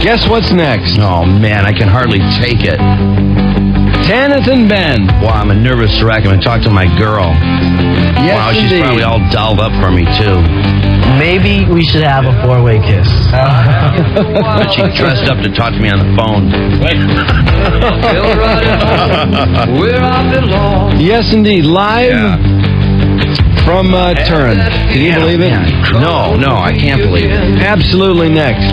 Guess what's next? Oh, man, I can hardly take it. Tanith and Ben. Wow, I'm a nervous wreck. I'm going to talk to my girl. Yes, wow, she's indeed. probably all dolled up for me, too. Maybe we should have a 4-way kiss. But she dressed up to talk to me on the phone. Yes, indeed. Live from Turin. Can you believe it? No, I can't believe it. Absolutely next.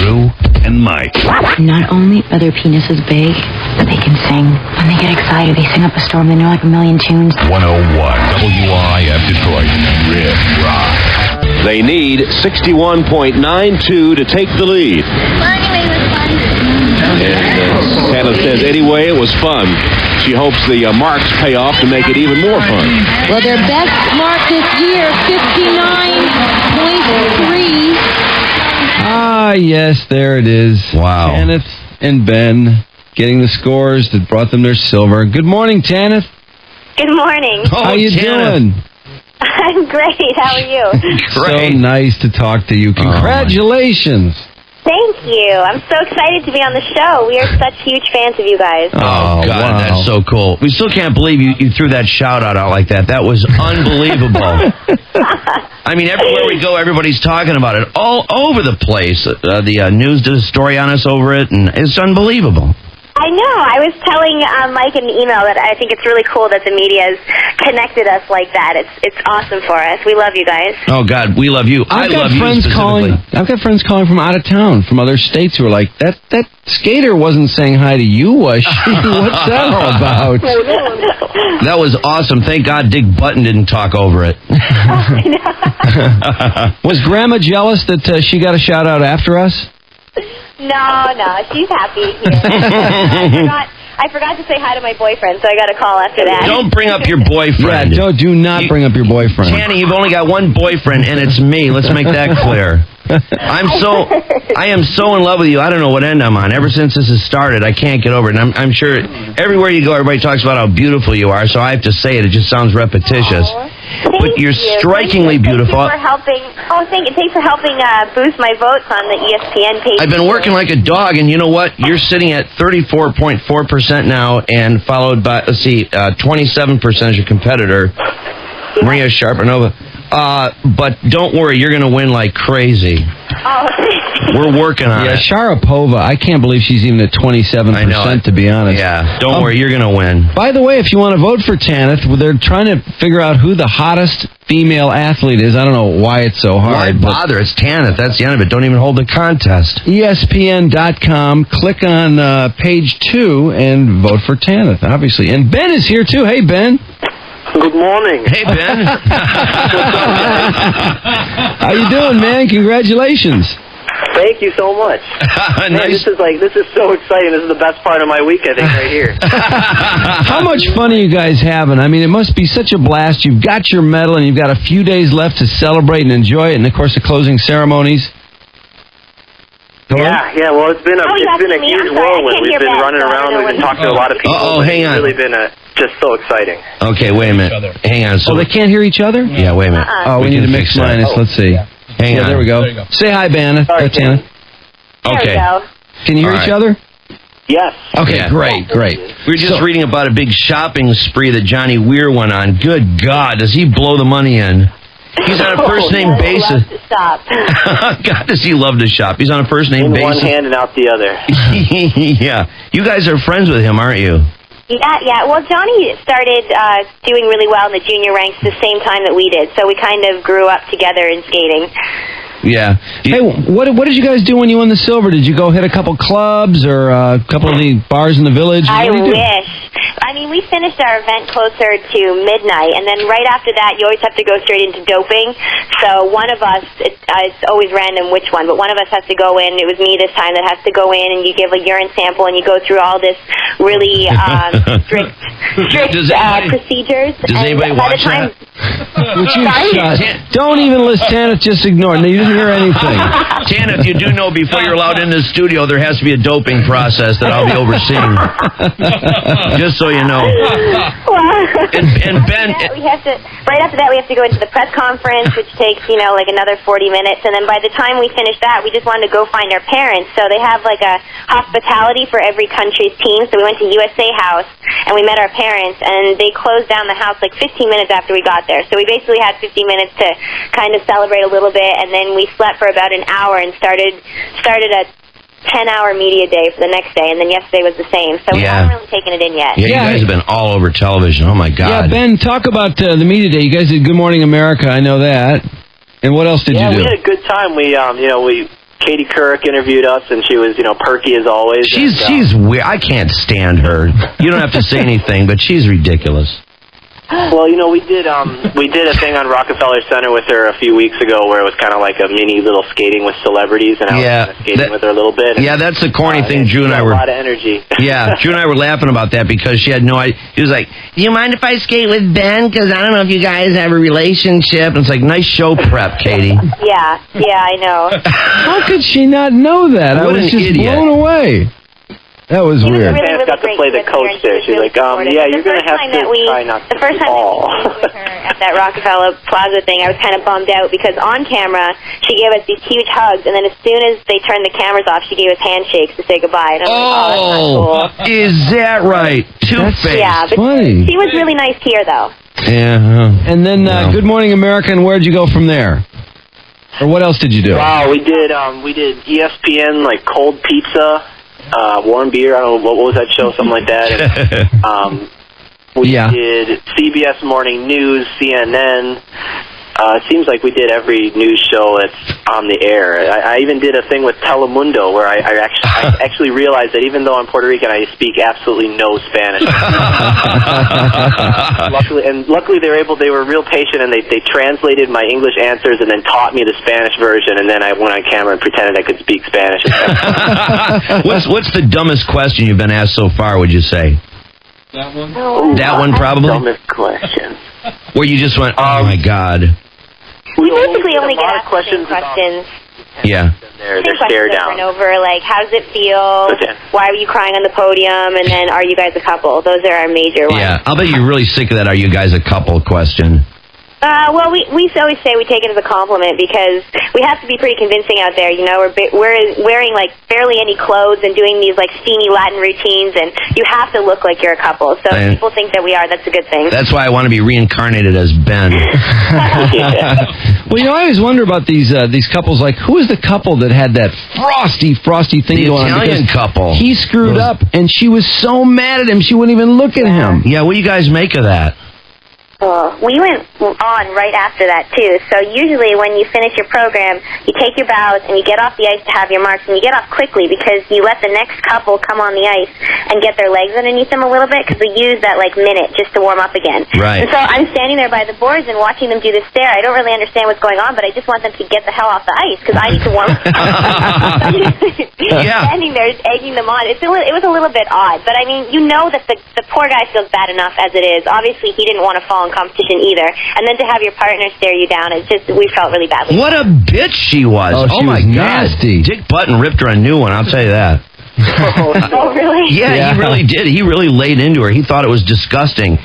Drew and Mike. Not only are their penises big, but they can sing. When they get excited, they sing up a storm. They know like a million tunes. 101 WRIF Detroit. Red Rock. They need 61.92 to take the lead. And Hannah says, anyway, it was fun. She hopes the marks pay off to make it even more fun. Well, their best mark this year, 59.3. Ah, yes, there it is. Wow. Tanith and Ben getting the scores that brought them their silver. Good morning, Tanith. Good morning. How you doing? I'm great. How are you? So nice to talk to you. Congratulations. Thank you. I'm so excited to be on the show. We are such huge fans of you guys. Oh, God, wow. that's so cool. We still can't believe you threw that shout-out out like that. That was unbelievable. I mean, everywhere we go, everybody's talking about it. All over the place. The news did a story on us over it, and it's unbelievable. I know. I was telling Mike in the email that I think it's really cool that the media has connected us like that. It's awesome for us. We love you guys. Oh, God, we love you. I love you specifically. I've got friends calling from out of town, from other states, who are like, that skater wasn't saying hi to you, was she? What's that all about? That was awesome. Thank God Dick Button didn't talk over it. Was Grandma jealous that she got a shout-out after us? No, she's happy here. I forgot to say hi to my boyfriend, so I got a call after that. Don't bring up your boyfriend. Yeah, do not bring up your boyfriend. Tanny, you've only got one boyfriend, and it's me. Let's make that clear. I am so in love with you. I don't know what end I'm on. Ever since this has started, I can't get over it. And I'm sure everywhere you go, everybody talks about how beautiful you are, so I have to say it. It just sounds repetitious. But you're strikingly beautiful. Thank you for helping. Thanks for helping boost my votes on the ESPN page. I've been working like a dog, and you know what? You're sitting at 34.4% now, and followed by 27% as your competitor, Maria Sharapova. But don't worry, you're going to win like crazy. Oh, we're working on it. Yeah, Sharapova, I can't believe she's even at 27%, to be honest. Yeah, don't worry, you're going to win. By the way, if you want to vote for Tanith, they're trying to figure out who the hottest female athlete is. I don't know why it's so hard. Why bother? It's Tanith. That's the end of it. Don't even hold the contest. ESPN.com. Click on page 2 and vote for Tanith, obviously. And Ben is here, too. Hey, Ben. Good morning. Hey, Ben. How you doing, man? Congratulations. Thank you so much. Man, Nice. this is so exciting. This is the best part of my week, I think, right here. How much fun are you guys having? I mean, it must be such a blast. You've got your medal, and you've got a few days left to celebrate and enjoy it, and, of course, the closing ceremonies. Yeah. Well, it's been a huge whirlwind. We've been running around. We've been talking to a lot of people. Oh, hang on. It's really been just so exciting. Okay, wait a minute. Hang on. So they can't hear each other? Yeah, wait a minute. Oh, we need to mix minus. Let's see. Hang on. There we go. Say hi, Banna. Sorry, Tanith. There Okay. we go. Can you hear each other? Yes. Okay, Yeah. great. We were just reading about a big shopping spree that Johnny Weir went on. Good God, does he blow the money in? He's on a first-name basis. To stop. God, does he love to shop? He's on a first-name In basis. one hand and out the other. Yeah. You guys are friends with him, aren't you? Yeah. Well, Johnny started doing really well in the junior ranks the same time that we did, so we kind of grew up together in skating. Yeah. Hey, what did you guys do when you won the silver? Did you go hit a couple clubs or a couple of the bars in the village? I wish. I mean, we finished our event closer to midnight, and then right after that, you always have to go straight into doping. So one of us, it's always random which one, but one of us has to go in. It was me this time that has to go in, and you give a urine sample, and you go through all this really strict procedures. Does anybody watch that? Would you don't even list Tanith, just ignore it. No, you didn't hear anything. Tanith, you do know before you're allowed in the studio, there has to be a doping process that I'll be overseeing. Just so you know. And Ben... Right after that, we have to go into the press conference, which takes, like another 40 minutes. And then by the time we finish that, we just wanted to go find our parents. So they have like a hospitality for every country's team. So we went to USA House, and we met our parents, and they closed down the house like 15 minutes after we got there. So we basically had 15 minutes to kind of celebrate a little bit, and then we slept for about an hour and started a 10-hour media day for the next day, and then yesterday was the same. So we haven't really taken it in yet. Yeah, you guys have been all over television. Oh, my God. Yeah, Ben, talk about the media day. You guys did Good Morning America. I know that. And what else did you do? Yeah, we had a good time. Katie Couric interviewed us, and she was, perky as always. She's weird. I can't stand her. You don't have to say anything, but she's ridiculous. Well, we did a thing on Rockefeller Center with her a few weeks ago where it was kind of like a mini little skating with celebrities, and I was kind of skating with her a little bit. And, that's the corny thing. Drew and I were... a lot of energy. Yeah, Drew and I were laughing about that because she had no idea. He was like, do you mind if I skate with Ben? Because I don't know if you guys have a relationship. And it's like, nice show prep, Katie. Yeah, I know. How could she not know that? I was just blown away. That was weird. Really got to play the coach there. She's like, you're going to have to try not to The first time that we with her at that Rockefeller Plaza thing, I was kind of bummed out because on camera, she gave us these huge hugs, and then as soon as they turned the cameras off, she gave us handshakes to say goodbye. And I'm like, that's not cool. Is that right? Two-faced. Yeah, but funny. She was really nice here, though. Yeah. And then Good Morning America, and where'd you go from there? Or what else did you do? Wow, we did ESPN, like cold pizza. Warm beer, I don't know, what was that show, something like that. And, we did CBS Morning News, CNN. It seems like we did every news show that's on the air. I even did a thing with Telemundo where I actually realized that even though I'm Puerto Rican, I speak absolutely no Spanish. Luckily they were real patient, and they translated my English answers and then taught me the Spanish version, and then I went on camera and pretended I could speak Spanish. What's the dumbest question you've been asked so far, would you say? That one? That one, probably? Dumbest question. Where you just went, oh, my God. We basically only get asked questions. Yeah. They're stare down. Over and over, like, how does it feel? Why were you crying on the podium? And then, are you guys a couple? Those are our major ones. Yeah, I'll bet you're really sick of that, are you guys a couple question. Well, we always say we take it as a compliment because we have to be pretty convincing out there. We're wearing like barely any clothes and doing these like steamy Latin routines, and you have to look like you're a couple. So if people think that we are, that's a good thing. That's why I want to be reincarnated as Ben. Well, I always wonder about these couples. Like, who is the couple that had that frosty thing going on? The Italian couple. He screwed up, and she was so mad at him she wouldn't even look at him. Yeah, what do you guys make of that? We went on right after that, too. So usually when you finish your program, you take your bows and you get off the ice to have your marks, and you get off quickly because you let the next couple come on the ice and get their legs underneath them a little bit because we use that, minute just to warm up again. Right. And so I'm standing there by the boards and watching them do the stare. I don't really understand what's going on, but I just want them to get the hell off the ice because I need to warm up. Standing there egging them on. It was a little bit odd, but, I mean, that the poor guy feels bad enough as it is. Obviously, he didn't want to fall in competition either, and then to have your partner stare you down, we felt really badly. What a bitch she was! Oh my God, nasty. Dick Button ripped her a new one. I'll tell you that. Oh really? Yeah, he really did. He really laid into her. He thought it was disgusting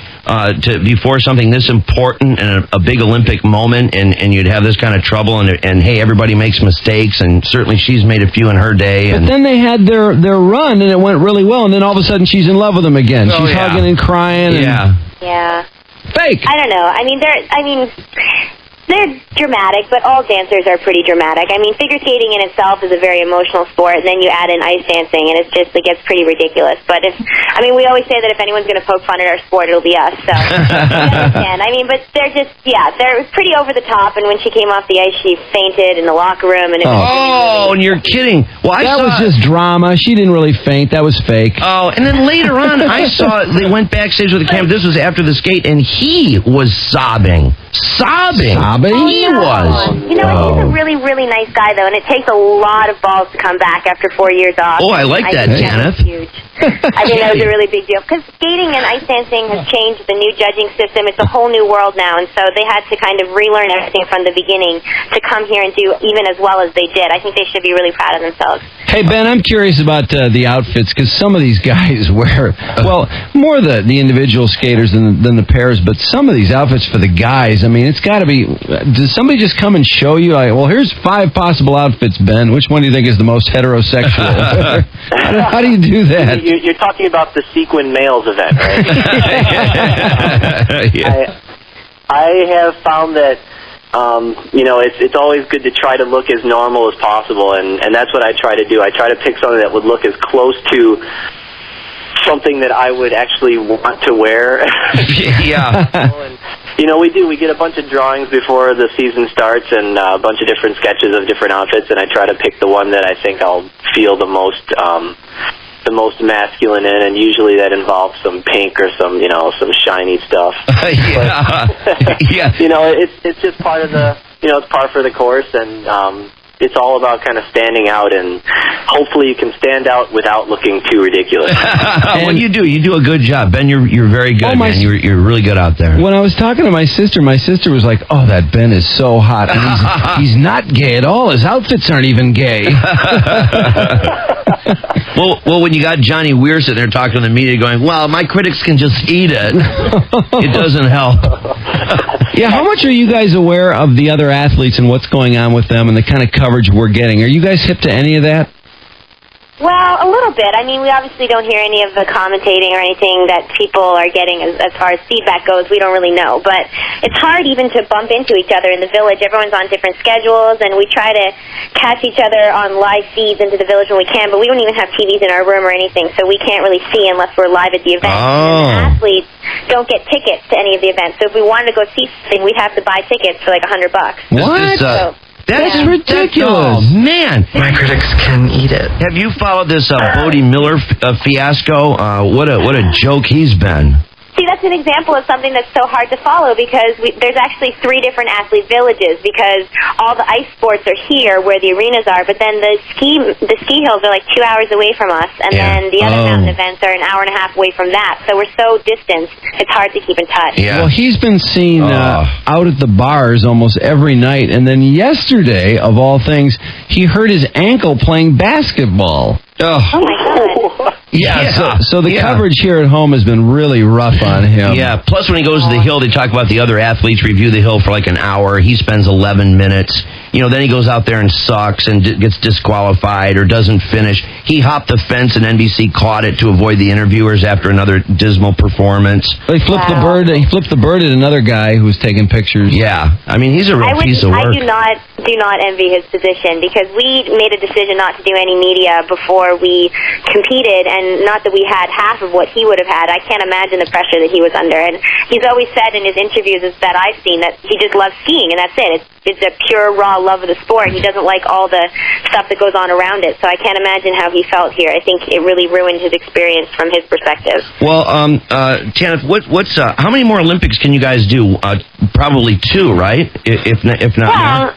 before something this important and a big Olympic moment, and you'd have this kind of trouble, and hey, everybody makes mistakes, and certainly she's made a few in her day. But then they had their run, and it went really well, and then all of a sudden she's in love with him again. She's hugging and crying. Yeah. Fake. I don't know. They're dramatic, but all dancers are pretty dramatic. I mean, figure skating in itself is a very emotional sport, and then you add in ice dancing, and it gets pretty ridiculous. But we always say that if anyone's going to poke fun at our sport, it'll be us. So, I understand. But they're pretty over the top, and when she came off the ice, she fainted in the locker room, and it was and you're kidding. Well, that was just drama. She didn't really faint. That was fake. Oh, and then later on, I saw they went backstage with the camera. This was after the skate, and he was sobbing. He was. He's a really, really nice guy, though, and it takes a lot of balls to come back after 4 years off. Oh, I like that, Tanith. Huge. I think that was a really big deal. Because skating and ice dancing has changed the new judging system. It's a whole new world now, and so they had to kind of relearn everything from the beginning to come here and do even as well as they did. I think they should be really proud of themselves. Hey, Ben, I'm curious about the outfits, because some of these guys wear, well, more the individual skaters than the pairs, but some of these outfits for the guys, I mean, it's got to be, does somebody just come and show you, like, well, here's 5 possible outfits, Ben. Which one do you think is the most heterosexual? How do you do that? You're talking about the Sequin Males event, right? I have found that, it's always good to try to look as normal as possible, and that's what I try to do. I try to pick something that would look as close to something that I would actually want to wear. Yeah. And, we get a bunch of drawings before the season starts and a bunch of different sketches of different outfits, and I try to pick the one that I think I'll feel the most masculine in, and usually that involves some pink or some shiny stuff. Yeah. It's just part of the, it's par for the course, and it's all about kind of standing out, and hopefully you can stand out without looking too ridiculous. Well, you do a good job, Ben. You're very good, man. You're really good out there. When I was talking to my sister was like, "Oh, that Ben is so hot. And he's not gay at all. His outfits aren't even gay." Well, when you got Johnny Weir sitting there talking to the media going, well, my critics can just eat it, it doesn't help. Yeah, how much are you guys aware of the other athletes and what's going on with them and the kind of coverage we're getting? Are you guys hip to any of that? Well, a little bit. I mean, we obviously don't hear any of the commentating or anything that people are getting as far as feedback goes. We don't really know. But it's hard even to bump into each other in the village. Everyone's on different schedules, and we try to catch each other on live feeds into the village when we can, but we don't even have TVs in our room or anything, so we can't really see unless we're live at the event. And the athletes don't get tickets to any of the events. So if we wanted to go see something, we'd have to buy tickets for like $100. What? That's ridiculous. Oh, man. My critics can eat it. Have you followed this Bodie Miller fiasco? What a joke he's been. See, that's an example of something that's so hard to follow because there's actually 3 different athlete villages because all the ice sports are here where the arenas are, but then the ski hills are like 2 hours away from us, and then the other mountain events are an hour and a half away from that. So we're so distanced, it's hard to keep in touch. Yeah. Well, he's been seen out at the bars almost every night, and then yesterday, of all things, he hurt his ankle playing basketball. Oh my God. Yeah, so the coverage here at home has been really rough on him. Yeah, plus when he goes to the hill, they talk about the other athletes review the hill for like an hour. He spends 11 minutes. Then he goes out there and sucks and gets disqualified or doesn't finish. He hopped the fence and NBC caught it to avoid the interviewers after another dismal performance. He flipped the bird. He flipped the bird at another guy who was taking pictures. Yeah, I mean, he's a real piece of work. I do not envy his position because we made a decision not to do any media before we competed, and not that we had half of what he would have had. I can't imagine the pressure that he was under. And he's always said in his interviews that I've seen that he just loves skiing, and that's it. It's a pure, raw love of the sport. He doesn't like all the stuff that goes on around it. So I can't imagine how he felt here. I think it really ruined his experience from his perspective. Well, Tanith, how many more Olympics can you guys do? Probably 2, right? If not more.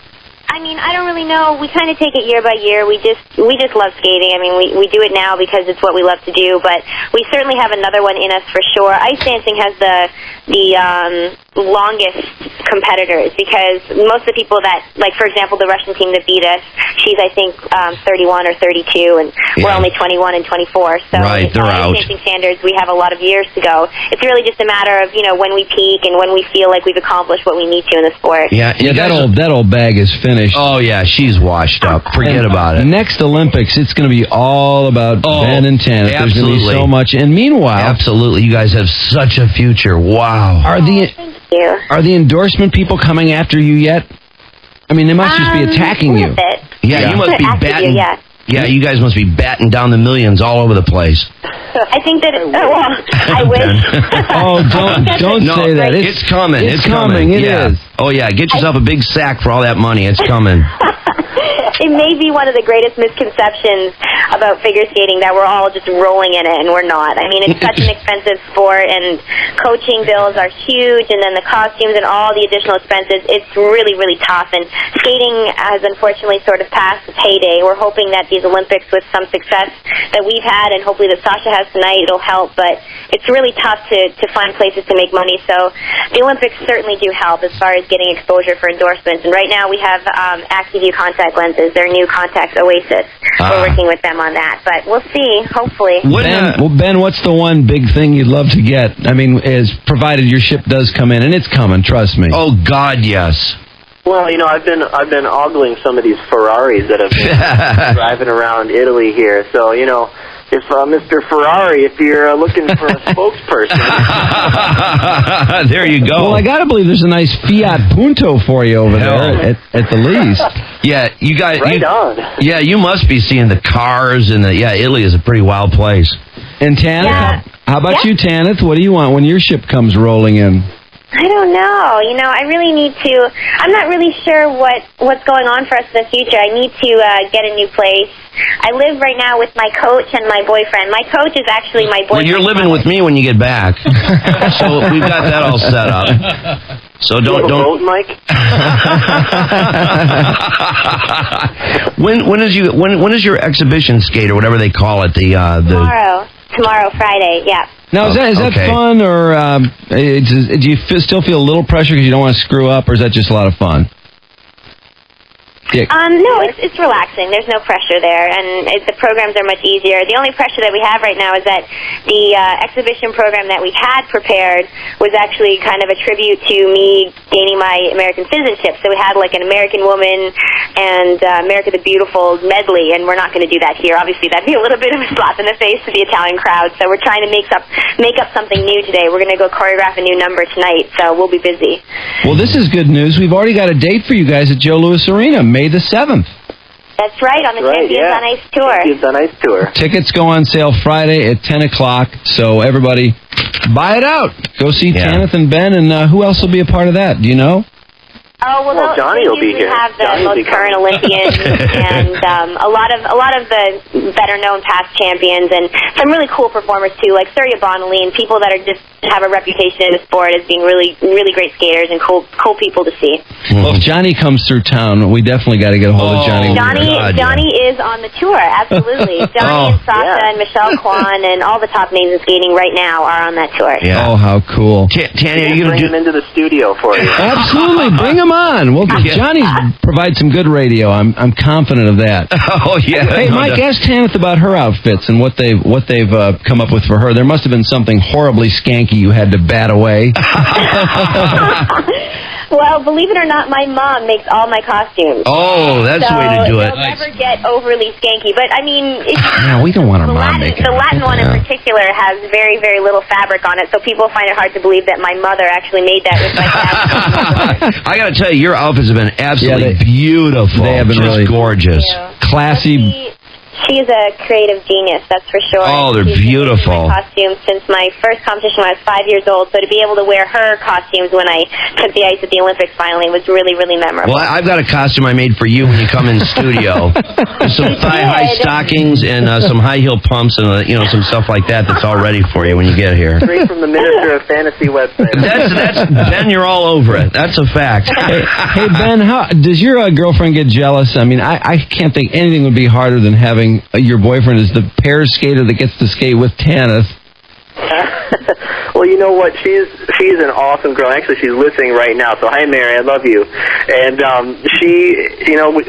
I mean, I don't really know. We kind of take it year by year. We just love skating. I mean, we do it now because it's what we love to do, but we certainly have another one in us for sure. Ice dancing has the longest competitors because most of the people that, like, for example, the Russian team that beat us, she's, I think, 31 or 32, and we're only 21 and 24. So right, they're out. Ice dancing standards, we have a lot of years to go. It's really just a matter of, when we peak and when we feel like we've accomplished what we need to in the sport. Yeah, that old bag is finished. Oh, yeah, she's washed up. Forget about it. Next Olympics, it's going to be all about Ben and Tanith. There's going to be so much. And meanwhile... Absolutely. You guys have such a future. Wow. Are the endorsement people coming after you yet? I mean, they must just be attacking you. Yeah, you must be batting... Yeah, you guys must be batting down the millions all over the place. I think that I wish. Don't say that. It's coming. It's coming. It is. Oh, yeah. Get yourself a big sack for all that money. It's coming. it may be one of the greatest misconceptions about figure skating that we're all just rolling in it, and we're not. I mean, it's such an expensive sport, and coaching bills are huge, and then the costumes and all the additional expenses. It's really, really tough, and skating has unfortunately sort of passed its heyday. We're hoping that these Olympics, with some success that we've had, and hopefully that Sasha has tonight, it'll help, but it's really tough to find places to make money, so the Olympics certainly do help as far as getting exposure for endorsements, and right now we have ActiView contact lenses, their new Contacts Oasis. We're working with them on that, but we'll see, hopefully. Ben, what's the one big thing you'd love to get? I mean, provided your ship does come in, and it's coming, trust me. Oh, God, yes. Well, I've been ogling some of these Ferraris that have been driving around Italy here. So, if Mr. Ferrari, if you're looking for a spokesperson. There you go. Well, I got to believe there's a nice Fiat Punto for you over there at the least. Yeah, you guys. Right on. Yeah, you must be seeing the cars and Italy is a pretty wild place. And Tanith, how about you, Tanith? What do you want when your ship comes rolling in? I don't know. I really need to. I'm not really sure what's going on for us in the future. I need to get a new place. I live right now with my coach and my boyfriend. My coach is actually my boyfriend. Well, you're living with me when you get back, so we've got that all set up. So don't. Vote, Mike? When is your exhibition skate or whatever they call it? Tomorrow, Friday. Yeah. Now, is that fun, or do you still feel a little pressure because you don't want to screw up, or is that just a lot of fun? No, it's relaxing. There's no pressure there, and the programs are much easier. The only pressure that we have right now is that the exhibition program that we had prepared was actually kind of a tribute to me gaining my American citizenship. So we had like an American Woman and America the Beautiful medley, and we're not going to do that here. Obviously, that'd be a little bit of a slap in the face to the Italian crowd. So we're trying to make up something new today. We're going to go choreograph a new number tonight, so we'll be busy. Well, this is good news. We've already got a date for you guys at Joe Louis Arena, May the 7th. That's right, on the Champions on Ice Tour. Champions on Ice Tour. Tickets go on sale Friday at 10 o'clock, so everybody buy it out. Go see Tanith and Ben, and who else will be a part of that? Do you know? Oh, well Johnny will be here. We have the most current Olympians and a lot of the better-known past champions and some really cool performers, too, like Surya Bonaline, people that are just have a reputation in the sport as being really, really great skaters and cool people to see. Well, if Johnny comes through town, we definitely got to get a hold of Johnny. Johnny is on the tour, absolutely. Johnny and Sasha and Michelle Kwan and all the top names in skating right now are on that tour. Yeah. Oh, how cool. Tanny, are you going to bring him into the studio for you? Absolutely. Bring him on. Well, Johnny provides some good radio. I'm confident of that. Oh yeah. Hey, Mike, ask Tanith about her outfits and what they've come up with for her. There must have been something horribly skanky you had to bat away. Well, believe it or not, my mom makes all my costumes. Oh, that's the way to do it. They'll never get overly skanky. But, I mean... No, we don't want our mom making the Latin one in particular has very, very little fabric on it, so people find it hard to believe that my mother actually made that with my fabric. I got to tell you, your outfits have been absolutely beautiful. They have been just really gorgeous. Classy. She's a creative genius, that's for sure. Oh, they're beautiful. I've been making my costumes since my first competition when I was 5 years old, so to be able to wear her costumes when I took the ice at the Olympics finally was really, really memorable. Well, I've got a costume I made for you when you come in studio. There's some thigh-high stockings and some high-heel pumps and some stuff like that that's all ready for you when you get here. Straight from the Minister of Fantasy website. That's Ben, you're all over it. That's a fact. Hey Ben, how does your girlfriend get jealous? I mean, I can't think anything would be harder than having your boyfriend is the pairs skater that gets to skate with Tanith. Well, you know what? She's an awesome girl. Actually, she's listening right now. So, hi, Mary. I love you. And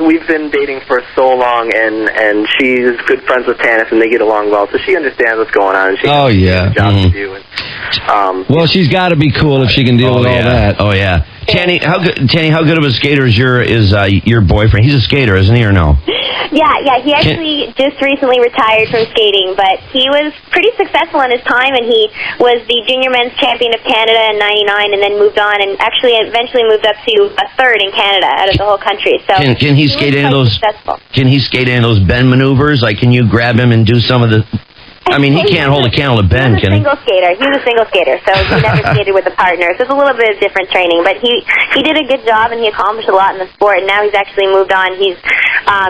we've been dating for so long, and she's good friends with Tanith, and they get along well. So she understands what's going on. And she has a job to do. And, well, she's got to be cool if she can deal with all that. Oh yeah. Tanny, how good of a skater is your boyfriend? He's a skater, isn't he, or no? Yeah, he actually just recently retired from skating, but he was pretty successful in his time, and he was the junior men's champion of Canada in '99, and then moved on, and actually eventually moved up to a third in Canada out of the whole country. So can he skate any of those? Successful. Can he skate any of those bend maneuvers? Like, can you grab him and do some of the? I mean, he can't hold a candle to Ben, can he? He was a single skater, so he never skated with a partner. So it's a little bit of different training, but he did a good job, and he accomplished a lot in the sport, and now he's actually moved on. He's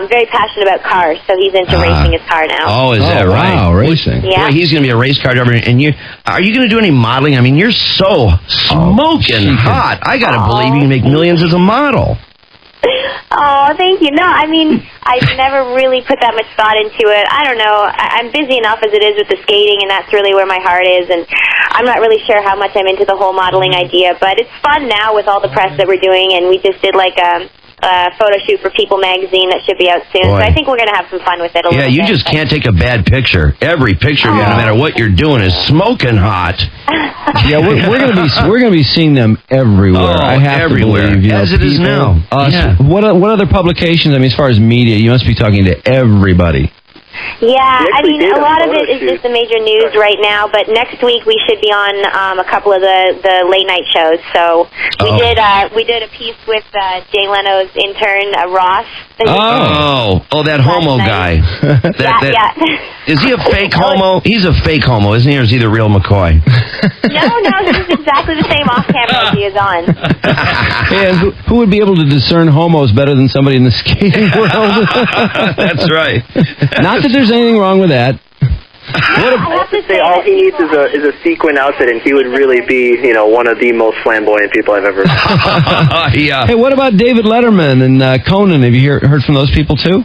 very passionate about cars, so he's into racing his car now. Oh, is that right? Wow, racing. Yeah. Boy, he's going to be a race car driver. And are you going to do any modeling? I mean, you're so smoking hot. I got to believe you can make millions as a model. Oh, thank you. No, I mean, I've never really put that much thought into it. I don't know. I'm busy enough as it is with the skating, and that's really where my heart is. And I'm not really sure how much I'm into the whole modeling idea, but it's fun now with all the press that we're doing, and we just did like a photo shoot for People magazine that should be out soon. Boy. So I think we're going to have some fun with it a little bit. Yeah, you just can't take a bad picture. Every picture, no matter what you're doing, is smoking hot. Yeah, we're gonna be seeing them everywhere. I have everywhere. to believe, As it is now. Yeah. What other publications? I mean, as far as media, you must be talking to everybody. Yeah, I mean, a lot of it is just the major news right now, but next week we should be on a couple of the late night shows. So we did a piece with Jay Leno's intern, Ross. That homo guy. Is he a fake homo? He's a fake homo, isn't he, or is he the real McCoy? No, he's exactly the same off camera as he is on. And who would be able to discern homos better than somebody in the skating world? That's right. Not that there's anything wrong with that. I have to say, all he needs is a sequin outfit, and he would really be, one of the most flamboyant people I've ever met. Yeah. Hey, what about David Letterman and Conan? Have you heard from those people too?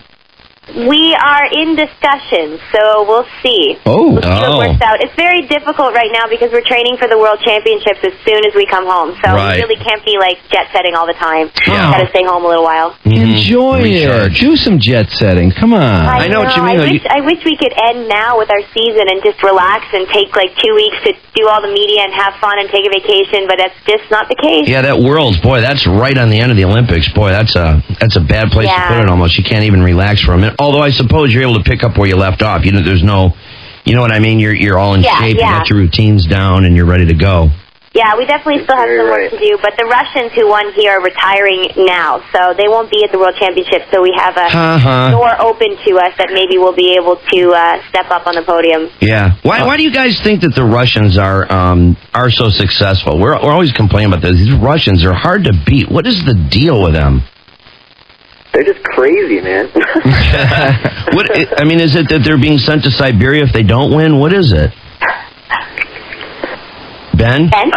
We are in discussion, so we'll see. We'll see what works out. It's very difficult right now because we're training for the World Championships as soon as we come home, so we really can't be like jet setting all the time. Yeah. Got to stay home a little while. Enjoy it. Do some jet setting. Come on. I know what you mean. I wish we could end now with our season and just relax and take like 2 weeks to do all the media and have fun and take a vacation, but that's just not the case. Yeah, that Worlds, boy, that's right on the end of the Olympics. Boy, that's a bad place to put it almost. You can't even relax for a minute. Although I suppose you're able to pick up where you left off. There's no, you know what I mean? You're all in shape. You got your routines down, and you're ready to go. Yeah, we definitely still have some work to do, but the Russians who won here are retiring now, so they won't be at the World Championship, so we have a door open to us that maybe we'll be able to step up on the podium. Yeah. Why do you guys think that the Russians are so successful? We're always complaining about this. These Russians are hard to beat. What is the deal with them? They're just crazy, man. Is it that they're being sent to Siberia if they don't win? What is it? Ben? That's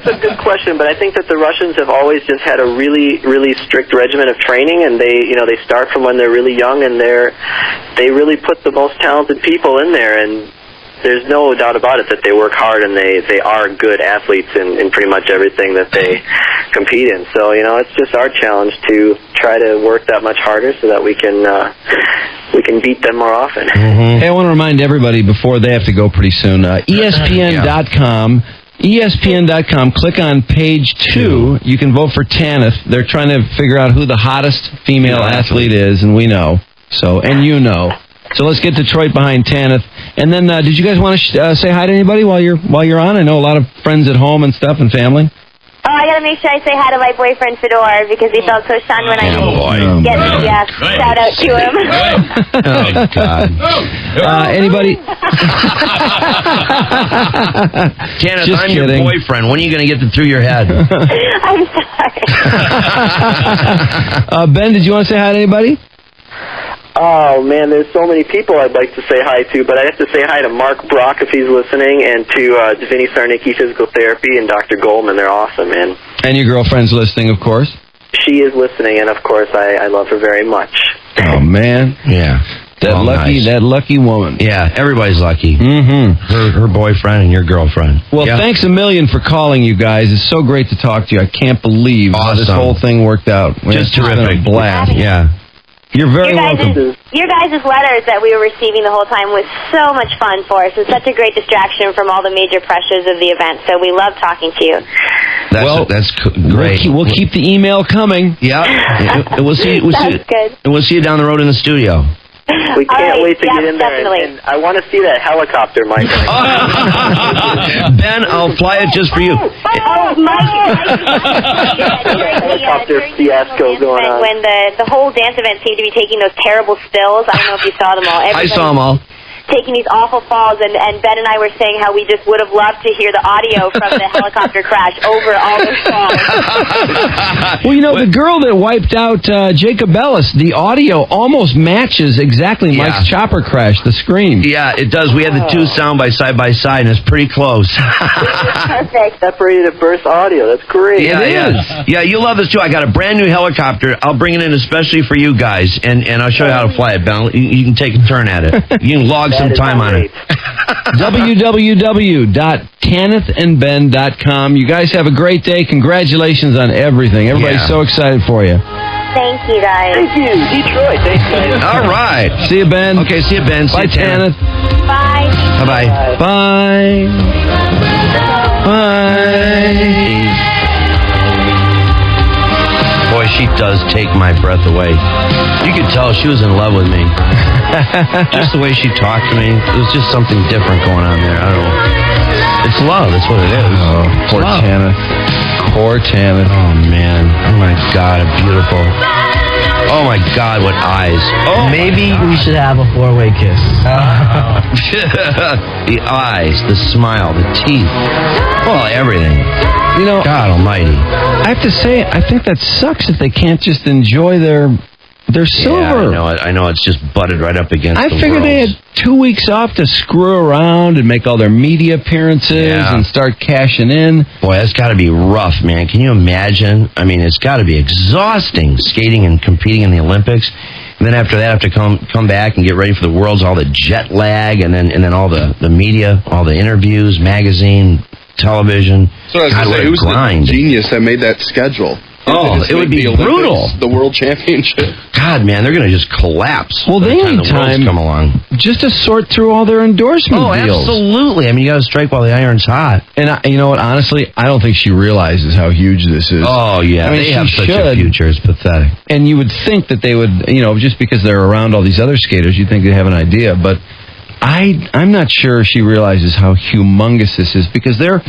a good question, but I think that the Russians have always just had a really, really strict regimen of training, and they start from when they're really young, and they really put the most talented people in there, and there's no doubt about it that they work hard, and they are good athletes in pretty much everything that they compete in. So, it's just our challenge to try to work that much harder so that we can beat them more often. Hey, I want to remind everybody before they have to go pretty soon, ESPN.com. ESPN.com, click on page 2. You can vote for Tanith. They're trying to figure out who the hottest female athlete is, and we know. So let's get Detroit behind Tanith. And then, did you guys want to say hi to anybody while you're on? I know a lot of friends at home and stuff and family. Oh, I gotta make sure I say hi to my boyfriend Fedor because he felt so shunned when I didn't get the shout out to him. Oh God! Anybody? Tanith, I'm your boyfriend. When are you gonna get it through your head? I'm sorry. Ben, did you want to say hi to anybody? Oh, man, there's so many people I'd like to say hi to, but I have to say hi to Mark Brock if he's listening, and to Vinny Sarnicki Physical Therapy and Dr. Goldman. They're awesome, man. And your girlfriend's listening, of course? She is listening, and of course I love her very much. Oh, man. Yeah. That lucky woman. Yeah, everybody's lucky. Mm-hmm. Her boyfriend and your girlfriend. Well, thanks a million for calling, you guys. It's so great to talk to you. I can't believe how this whole thing worked out. Just terrific. Been a blast. Yeah. You're very welcome. Your guys' letters that we were receiving the whole time was so much fun for us. It was such a great distraction from all the major pressures of the event. So we love talking to you. That's great. We'll keep the email coming. Yeah. We'll see. That's good. And we'll see you down the road in the studio. We can't wait to get in there, definitely. and I want to see that helicopter, Mike. Ben, I'll fly it just for you. Oh, Mike. Helicopter fiasco going on. When the whole dance event seemed to be taking those terrible spills. I don't know if you saw them all. I saw them all. Taking these awful falls, and Ben and I were saying how we just would have loved to hear the audio from the helicopter crash over all those falls. Well, you know, the girl that wiped out Jacob Ellis, the audio almost matches exactly Mike's chopper crash, the scream. Yeah, it does. We had the two sound by side, and it's pretty close. Perfect. Separated at birth audio. That's great. Yeah, you love this too. I got a brand new helicopter. I'll bring it in especially for you guys, and I'll show you how to fly it, Ben. You can take a turn at it. You can log some time on it. www.tanithandben.com. You guys have a great day. Congratulations on everything. Everybody's so excited for you. Thank you, guys. Thank you, Detroit. Thanks, guys. All right. See you, Ben. Okay, see you, Ben. Bye, Tanith. Bye. Bye-bye. Bye. Bye. Boy, she does take my breath away. You could tell she was in love with me. Just the way she talked to me. It was just something different going on there. I don't know. It's love. That's what it is. Oh, poor Tanith. Poor Tanith. Oh, man. Oh, my God. Beautiful. Oh, my God. What eyes. Oh, maybe we should have a 4-way kiss. The eyes, the smile, the teeth. Well, everything. You know, God almighty. I have to say, I think that sucks that they can't just enjoy their silver. Yeah, I know. It's just butted right up against I figured they had 2 weeks off to screw around and make all their media appearances and start cashing in. Boy, that's got to be rough, man. Can you imagine? I mean, it's got to be exhausting skating and competing in the Olympics. And then after that, have to come back and get ready for the Worlds, all the jet lag, and then all the media, all the interviews, magazine, television. So I was going to say, who's the genius that made that schedule? Oh, it would be brutal. The World Championship. God, man, they're going to just collapse. Well, they need time come along just to sort through all their endorsement deals. Absolutely. I mean, you got to strike while the iron's hot. And you know what? Honestly, I don't think she realizes how huge this is. Oh, yeah. I mean, they have such a future. It's pathetic. And you would think that they would, just because they're around all these other skaters, you'd think they have an idea. But I'm not sure she realizes how humongous this is, because they're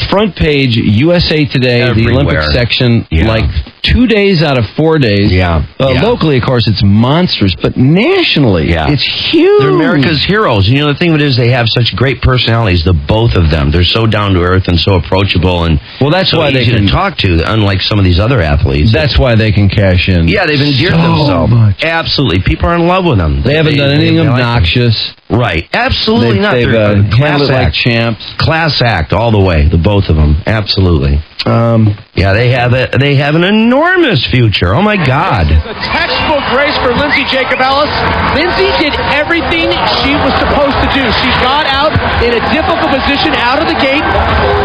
front page USA Today, everywhere. The Olympic section, like 2 days out of 4 days. Locally, of course, it's monstrous, but nationally, it's huge. They're America's heroes. And, the thing of it is, they have such great personalities, the both of them. They're so down to earth and so approachable, and that's why they can talk to, unlike some of these other athletes. That's why they can cash in. Yeah, they've endeared themselves. Much. Absolutely. People are in love with them. They haven't done anything obnoxious. Right. Absolutely not. They've handled it like champs. Class act all the way, the both of them. Absolutely. They have an enormous future. Oh, my God. This is a textbook race for Lindsay Jacob Ellis. Lindsay did everything she was supposed to do. She got out in a difficult position out of the gate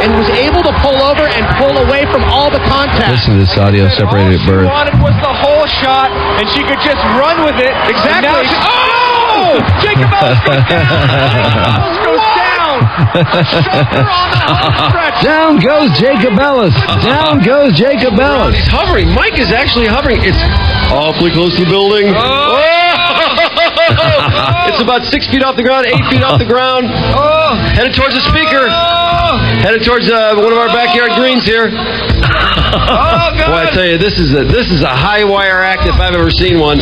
and was able to pull over and pull away from all the contact. Listen to this audio separated at birth. All she wanted was the whole shot, and she could just run with it. Exactly. Jacob Ellis goes down. Down goes Jacob Ellis. Down goes Jacob Ellis. He's hovering. Mike is actually hovering. It's awfully close to the building. It's about 6 feet off the ground, 8 feet off the ground. Headed towards the speaker. Headed towards one of our backyard greens here. Boy, I tell you, this is a high wire act if I've ever seen one.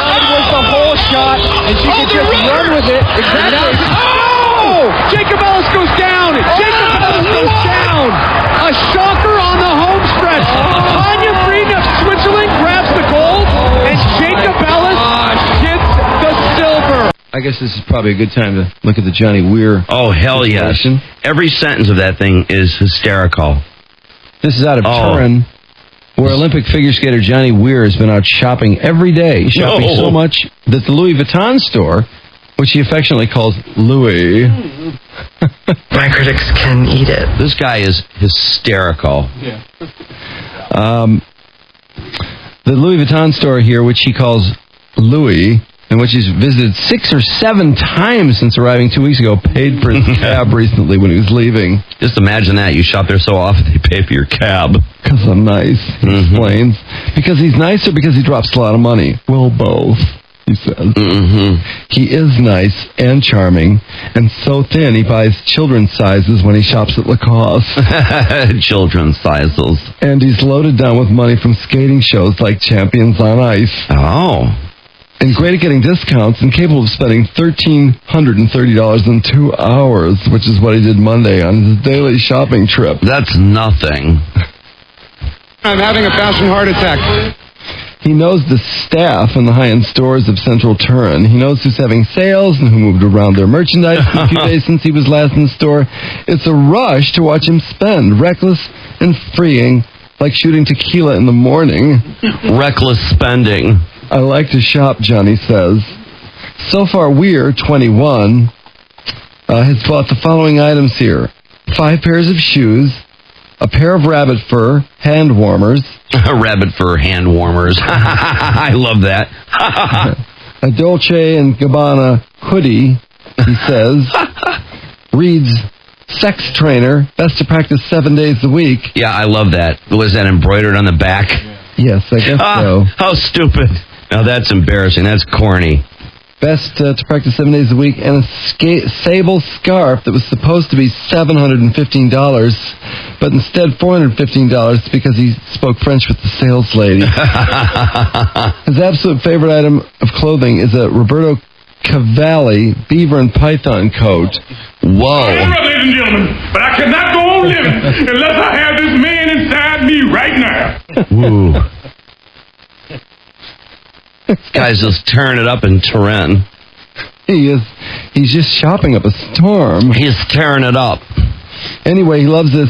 That was the whole shot, and she could just run with it. Exactly. Jacob Ellis goes down. Jacob Ellis goes down. A shocker on the home stretch. Tanya Frieden of Switzerland grabs the gold, and Jacob Ellis gets the silver. I guess this is probably a good time to look at the Johnny Weir. Oh, hell yes. Every sentence of that thing is hysterical. This is out of Turin, where Olympic figure skater Johnny Weir has been out shopping every day. Shopping so much that the Louis Vuitton store, which he affectionately calls Louis. My critics can eat it. This guy is hysterical. Yeah. The Louis Vuitton store here, which he calls Louis, and which he's visited 6 or 7 times since arriving 2 weeks ago, paid for his cab recently when he was leaving. Just imagine that. You shop there so often, they pay for your cab. Because I'm nice, he explains. Because he's nice or because he drops a lot of money? Well, both. he says. Mm-hmm. He is nice and charming, and so thin he buys children's sizes when he shops at Lacoste. Children's sizes. And he's loaded down with money from skating shows like Champions on Ice. Oh. And great at getting discounts and capable of spending $1,330 in 2 hours, which is what he did Monday on his daily shopping trip. That's nothing. I'm having a fashion heart attack. He knows the staff in the high-end stores of Central Turin. He knows who's having sales and who moved around their merchandise in a few days since he was last in the store. It's a rush to watch him spend, reckless and freeing, like shooting tequila in the morning. Reckless spending. I like to shop, Johnny says. So far, Weir, 21, has bought the following items here. 5 pairs of shoes, a pair of rabbit fur hand warmers. Rabbit fur hand warmers. I love that. A Dolce & Gabbana hoodie, he says. Reads, sex trainer, best to practice 7 days a week. Yeah, I love that. Was that embroidered on the back? Yes, I guess so. How stupid. Now that's embarrassing. That's corny. Best to practice 7 days a week, and a sable scarf that was supposed to be $715, but instead $415 because he spoke French with the sales lady. His absolute favorite item of clothing is a Roberto Cavalli beaver and python coat. Whoa. Ladies and gentlemen, but I cannot go on living unless I have this man inside me right now. Woo. This guy's just tearing it up in Turin. He's just shopping up a storm. He's tearing it up. Anyway, he loves this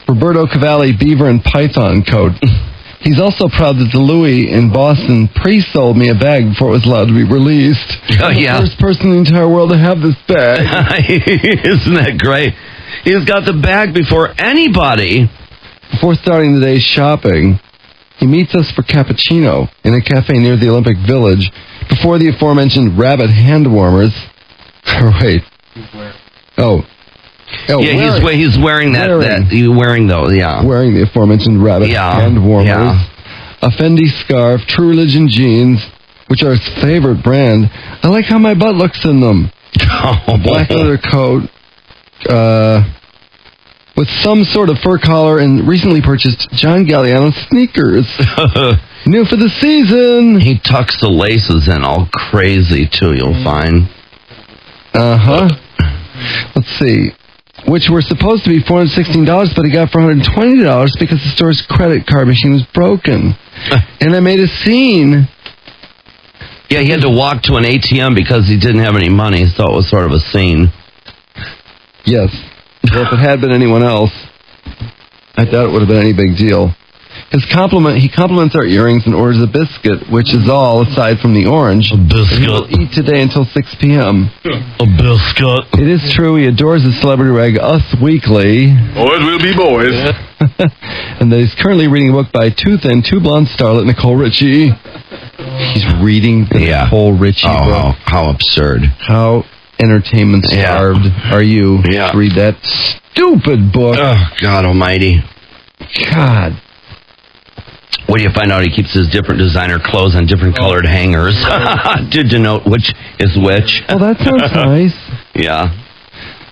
Roberto Cavalli beaver and python coat. He's also proud that the Louis in Boston pre-sold me a bag before it was allowed to be released. Oh, yeah. I'm the first person in the entire world to have this bag. Isn't that great? He's got the bag before anybody. Before starting the day's shopping, he meets us for cappuccino in a cafe near the Olympic Village before the aforementioned rabbit hand warmers. Wait. Oh, yeah, he's wearing that. He's wearing those, yeah. Wearing the aforementioned rabbit hand warmers. Yeah. A Fendi scarf, True Religion jeans, which are his favorite brand. I like how my butt looks in them. A black leather coat, with some sort of fur collar, and recently purchased John Galliano sneakers. New for the season. He tucks the laces in all crazy, too, you'll find. Uh-huh. Let's see. Which were supposed to be $416, but he got for $120 because the store's credit card machine was broken. And I made a scene. Yeah, he had to walk to an ATM because he didn't have any money, so it was sort of a scene. Yes. Well, if it had been anyone else, I doubt it would have been any big deal. He compliments our earrings and orders a biscuit, which is all aside from the orange. A biscuit. He'll eat today until 6 p.m. A biscuit. It is true he adores the celebrity rag Us Weekly. Boys will be boys. And that he's currently reading a book by Too Thin, Too Blonde starlet Nicole Richie. He's reading the Nicole Richie book. How absurd. How entertainment starved are you to read that stupid book? Oh, God almighty. God. What do you find out? He keeps his different designer clothes on different colored hangers to denote which is which. Well, that sounds nice. Yeah.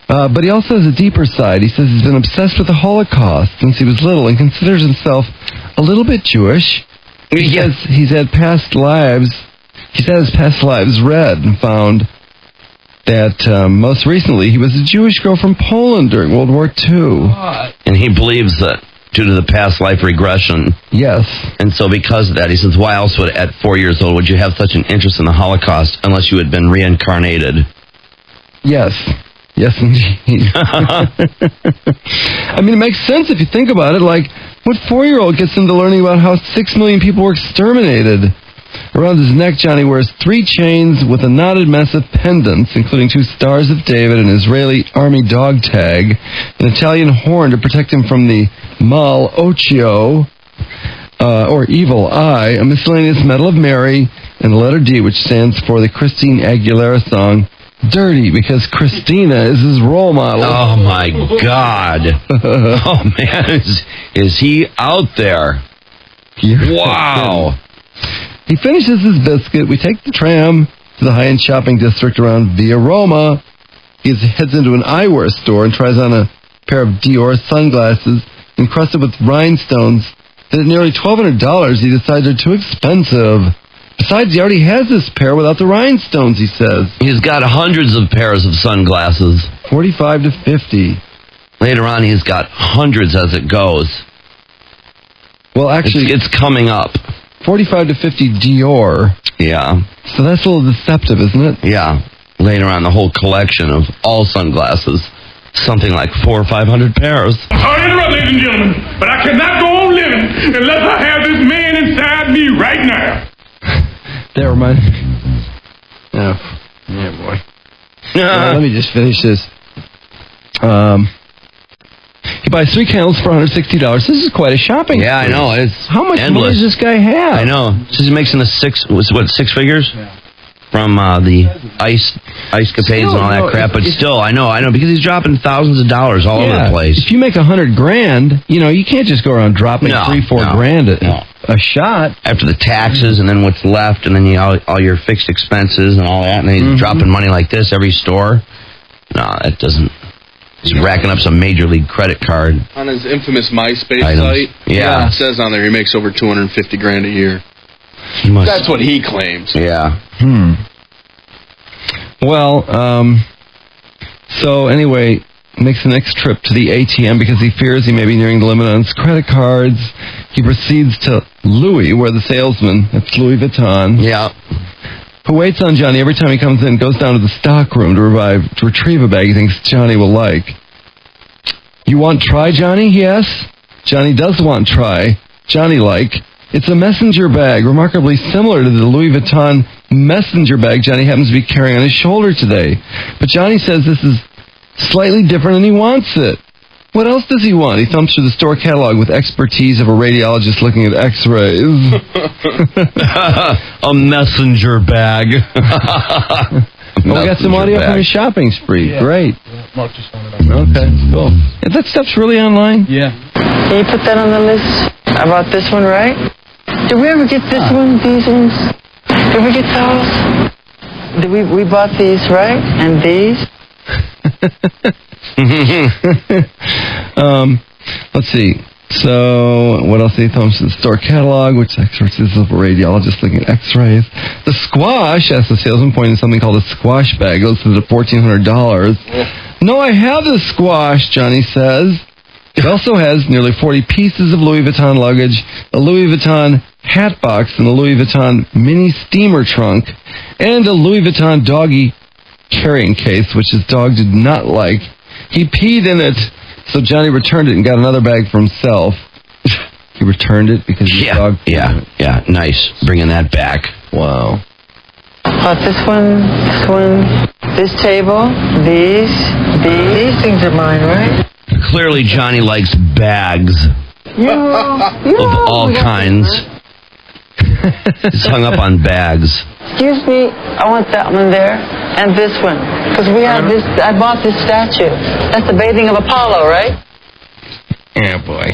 But he also has a deeper side. He says he's been obsessed with the Holocaust since he was little and considers himself a little bit Jewish. He says he's had past lives. He's had his past lives read and found that most recently he was a Jewish girl from Poland during World War II. And he believes that due to the past life regression. Yes. And so because of that, he says, why else would, at 4 years old, would you have such an interest in the Holocaust unless you had been reincarnated? Yes. Yes, indeed. I mean, it makes sense if you think about it. Like, what 4-year-old gets into learning about how 6 million people were exterminated? Around his neck, Johnny wears 3 chains with a knotted mess of pendants, including 2 stars of David, an Israeli army dog tag, an Italian horn to protect him from the Mal Occhio, or Evil Eye, a miscellaneous Medal of Mary, and the letter D, which stands for the Christine Aguilera song, Dirty, because Christina is his role model. Oh, my God. Oh, man, is he out there? You're wow. He finishes his biscuit. We take the tram to the high-end shopping district around Via Roma. He heads into an eyewear store and tries on a pair of Dior sunglasses encrusted with rhinestones that at nearly $1,200 he decides are too expensive. Besides, he already has this pair without the rhinestones, he says. He's got hundreds of pairs of sunglasses. 45 to 50. Later on, he's got hundreds as it goes. Well, actually... It's coming up. 45 to 50 Dior. Yeah. So that's a little deceptive, isn't it? Yeah. Later on, the whole collection of all sunglasses. Something like 400 or 500 pairs. Sorry to interrupt, ladies and gentlemen, but I cannot go on living unless I have this man inside me right now. That reminds me. Oh, yeah, boy. Let me just finish this. He buys 3 candles for $160. This is quite a shopping. Yeah, I know. It's how much endless. money does this guy have? I know. So he makes in the 6 figures? Yeah. From the ice capades and all that crap, but still, I know, because he's dropping thousands of dollars all over the place. If you make $100,000, you can't just go around dropping $3-4 grand a shot after the taxes, and then what's left, and then all your fixed expenses and all that, and then he's dropping money like this every store. No, that doesn't. He's racking up some major league credit card on his infamous MySpace items. site. Yeah, it says on there he makes over $250,000 a year. That's what he claims. Yeah. Well, so anyway, makes the next trip to the ATM because he fears he may be nearing the limit on his credit cards. He proceeds to Louis, where the salesman, that's Louis Vuitton, who waits on Johnny every time he comes in, goes down to the stock room to retrieve a bag he thinks Johnny will like. You want try, Johnny? He asks. Johnny does want try. Johnny like. It's a messenger bag, remarkably similar to the Louis Vuitton messenger bag Johnny happens to be carrying on his shoulder today. But Johnny says this is slightly different and he wants it. What else does he want? He thumbs through the store catalog with expertise of a radiologist looking at x-rays. A messenger bag. We got some audio from his shopping spree. Yeah. Great. Mark just found it out. Okay, cool. Is that stuff's really online? Yeah. Can you put that on the list? About this one, right? Did we ever get this one, these ones? Did we get those? We bought these, right? And these? Let's see. So, what else did he thumb to the store catalog, which exercises of a radiologist looking at x-rays. The squash, asked the salesman, pointing to something called a squash bag, listed at $1,400. No, I have the squash, Johnny says. It also has nearly 40 pieces of Louis Vuitton luggage, a Louis Vuitton hat box, and a Louis Vuitton mini steamer trunk, and a Louis Vuitton doggy carrying case, which his dog did not like. He peed in it, so Johnny returned it and got another bag for himself. He returned it because his dog peed in it. Yeah, nice. Bringing that back. Wow. This one, this table, these things are mine, right? Clearly, Johnny likes bags of all kinds. He's hung up on bags. Excuse me, I want that one there and this one. Because we have this, I bought this statue. That's the bathing of Apollo, right? Yeah, boy.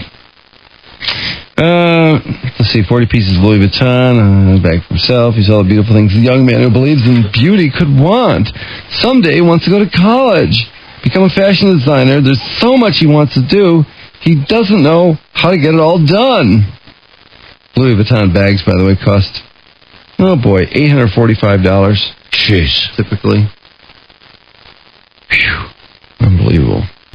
Let's see, 40 pieces of Louis Vuitton, a bag for himself. He's all the beautiful things a young man who believes in beauty could want. Someday he wants to go to college, become a fashion designer. There's so much he wants to do, he doesn't know how to get it all done. Louis Vuitton bags, by the way, cost, oh boy, $845. Jeez. Typically. Phew. Unbelievable.